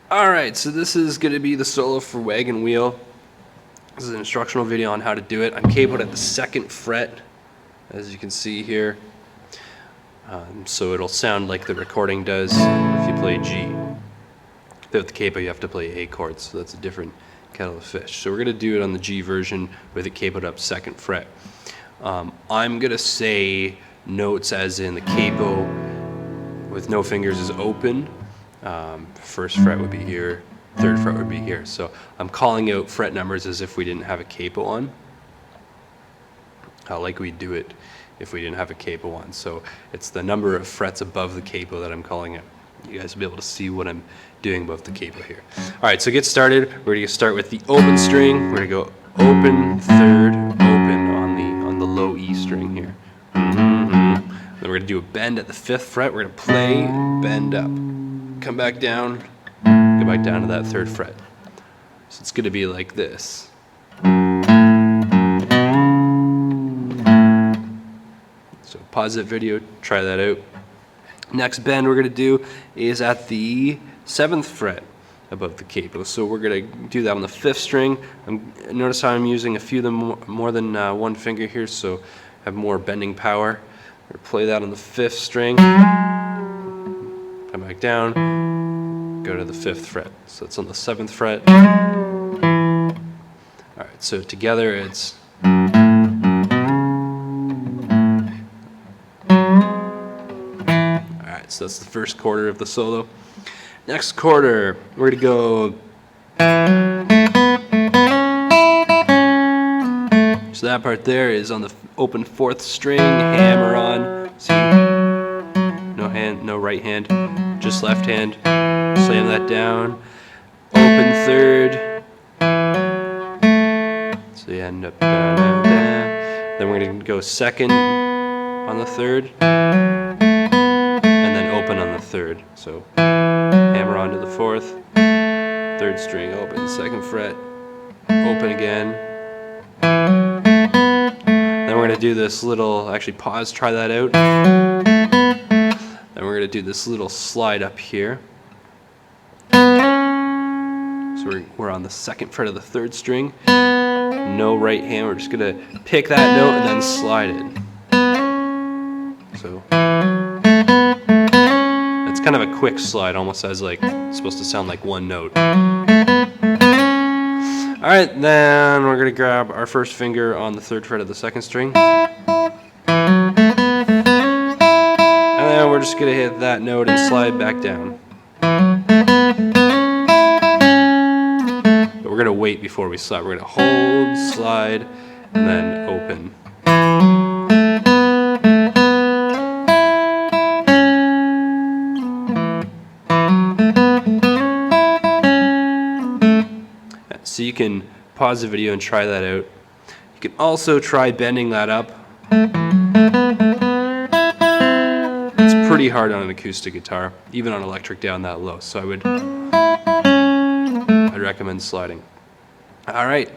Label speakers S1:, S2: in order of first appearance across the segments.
S1: Alright, so this is going to be the solo for Wagon Wheel. This is an instructional video on how to do it. I'm capoed at the 2nd fret, as you can see here. So it'll sound like the recording does if you play G. Without the capo, you have to play A chords, so that's a different kettle of fish. So we're going to do it on the G version with it capoed up 2nd fret. I'm going to say notes as in the capo with no fingers is open. 1st fret would be here, 3rd fret would be here. So I'm calling out fret numbers as if we didn't have a capo on, like we'd do it if we didn't have a capo on. So it's the number of frets above the capo that I'm calling out. You guys will be able to see what I'm doing above the capo here. Alright, so get started. We're going to start with the open string. We're going to go open, 3rd, open on the low E string here. Then we're going to do a bend at the 5th fret. We're going to play, bend up, come back down, go back down to that 3rd fret. So it's going to be like this. So pause that video, try that out. Next bend we're going to do is at the 7th fret above the capo. So we're going to do that on the 5th string. Notice how I'm using a few of them more than one finger here, so have more bending power. We're going to play that on the 5th string, come back down, go to the 5th fret. So it's on the 7th fret. Alright, so together it's so that's the 1st quarter of the solo. Next quarter, we're going to go. So that part there is on the open 4th string, hammer on. See, no hand, no right hand, just left hand. Slam that down. Open 3rd. So you end up. Then we're going to go 2nd on the 3rd. Open on the 3rd, so hammer on to the 4th, 3rd string open, 2nd fret, open again. Then we're going to do this little, actually pause, try that out. Then we're going to do this little slide up here. So we're on the 2nd fret of the 3rd string, no right hand, we're just going to pick that note and then slide it. So kind of a quick slide, almost as like it's supposed to sound like one note. Alright, then we're going to grab our 1st finger on the 3rd fret of the 2nd string. And then we're just going to hit that note and slide back down. But we're going to wait before we slide. We're going to hold, slide, and then open. So you can pause the video and try that out. You can also try bending that up. It's pretty hard on an acoustic guitar, even on electric down that low. So I'd recommend sliding. Alright,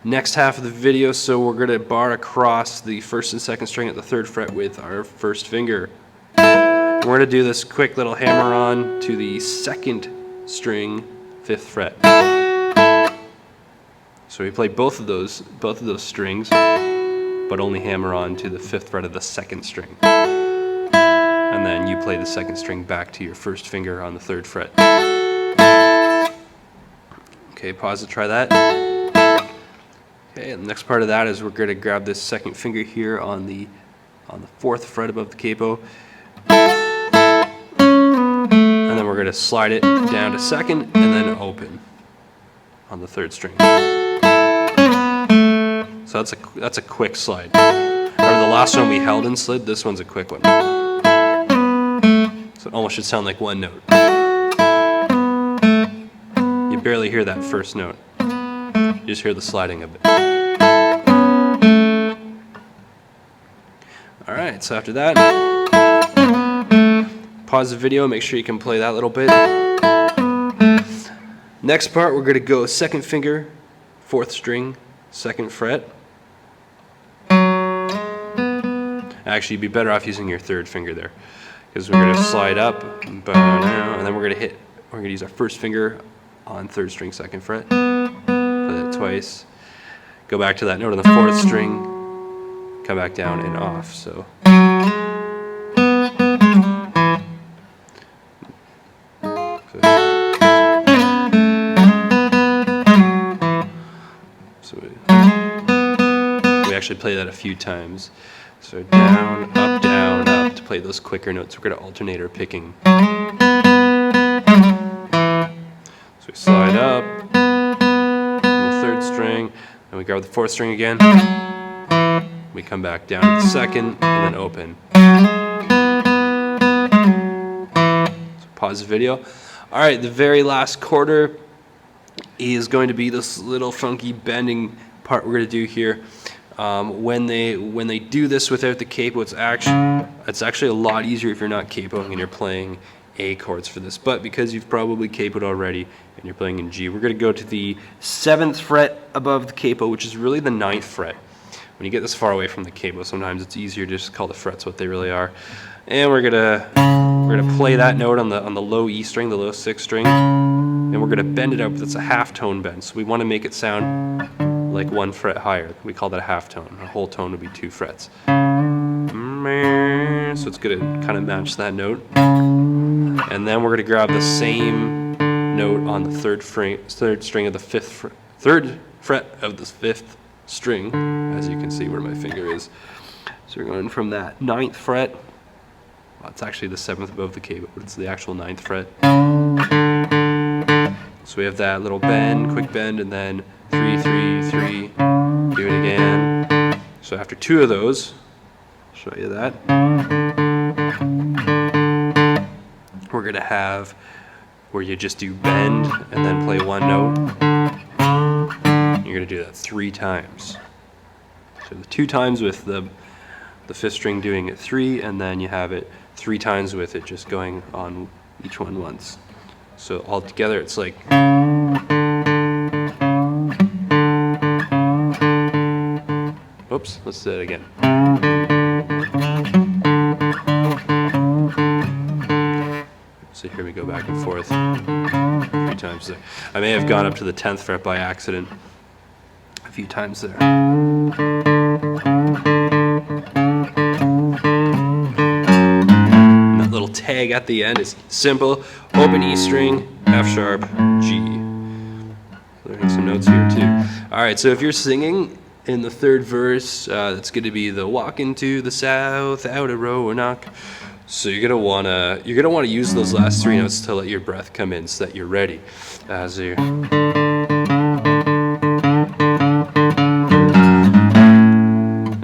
S1: next half of the video, so we're going to bar across the 1st and 2nd string at the 3rd fret with our 1st finger. We're going to do this quick little hammer on to the 2nd string, 5th fret. So we play both of those strings, but only hammer on to the 5th fret of the 2nd string. And then you play the 2nd string back to your 1st finger on the 3rd fret. Okay, pause to try that. Okay, and the next part of that is we're going to grab this 2nd finger here on the 4th fret above the capo. And then we're going to slide it down to 2nd and then open on the 3rd string. So that's a quick slide. Remember the last one we held and slid? This one's a quick one. So it almost should sound like one note. You barely hear that 1st note. You just hear the sliding of it. Alright, so after that, pause the video, make sure you can play that little bit. Next part, we're going to go 2nd finger, 4th string, 2nd fret. Actually, you'd be better off using your 3rd finger there, because we're going to slide up, and then we're We're gonna use our first finger on 3rd string, 2nd fret. Play that twice. Go back to that note on the 4th string. Come back down and off. So we actually play that a few times. So down, up to play those quicker notes. We're going to alternate our picking. So we slide up on the 3rd string, and we grab the 4th string again. We come back down to the 2nd, and then open. So pause the video. All right, the very last quarter is going to be this little funky bending part we're going to do here. When they do this without the capo, it's actually a lot easier if you're not capoing and you're playing A chords for this. But because you've probably capoed already and you're playing in G, we're going to go to the 7th fret above the capo, which is really the 9th fret. When you get this far away from the capo, sometimes it's easier to just call the frets what they really are. And we're gonna play that note on the low E string, the low 6th string, and we're gonna bend it up. That's a half tone bend. So we want to make it sound like 1 fret higher. We call that a half tone. A whole tone would be 2 frets. So it's gonna kind of match that note. And then we're gonna grab the same note on the 3rd string of the 3rd fret of the 5th string, as you can see where my finger is. So we're going from that 9th fret. Well, it's actually the 7th above the capo, but it's the actual 9th fret. So we have that little bend, quick bend, and then 3, 3, 3. Do it again. So after 2 of those, I'll show you that. We're gonna have where you just do bend and then play 1 note. You're gonna do that 3 times. So the 2 times with the 5th string doing it 3, and then you have it 3 times with it just going on each one once. So all together it's like. Oops, let's do it again. So here we go back and forth 3 times there. I may have gone up to the 10th fret by accident a few times there. And that little tag at the end is simple. Open E string, F sharp, G. Learning some notes here too. All right, so if you're singing in the 3rd verse, it's going to be the walk into the south, out a Roanoke. So you're gonna wanna use those last 3 notes to let your breath come in, so that you're ready. As you,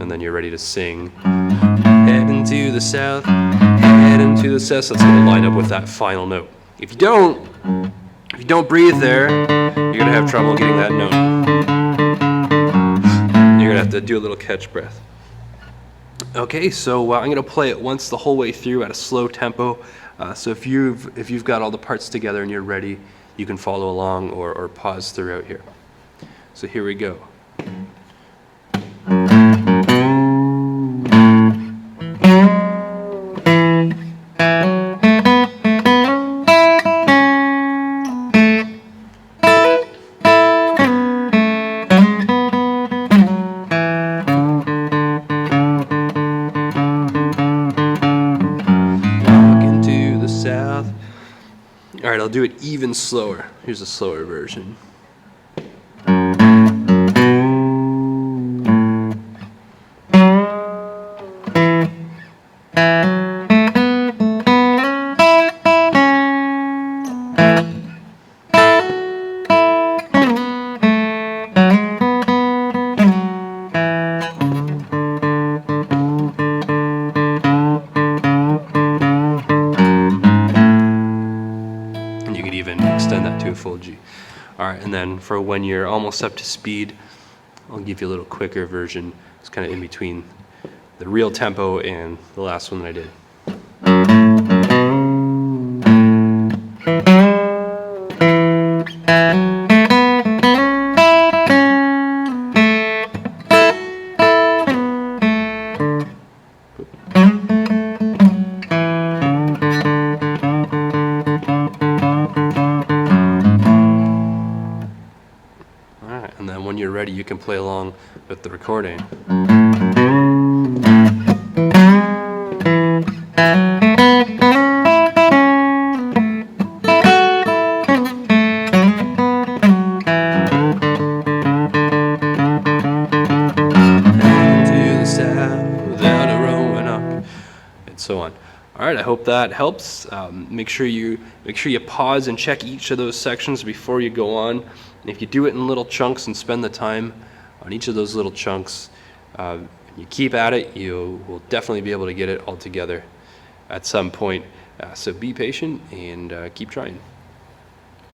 S1: and then you're ready to sing. Heading to the south, heading to the south. So that's gonna line up with that final note. If you don't breathe there, you're gonna have trouble getting that note. You're gonna have to do a little catch breath. Okay, so I'm going to play it once the whole way through at a slow tempo. So if you've got all the parts together and you're ready, you can follow along or pause throughout here. So here we go. All right, I'll do it even slower. Here's a slower version. Extend that to a full G. All right, and then for when you're almost up to speed, I'll give you a little quicker version. It's kind of in between the real tempo and the last one that I did. you're ready, you can play along with the recording. Without a rowing up, and so on. All right, I hope that helps. Make sure you pause and check each of those sections before you go on. And if you do it in little chunks and spend the time on each of those little chunks, you keep at it, you will definitely be able to get it all together at some point. So be patient and keep trying.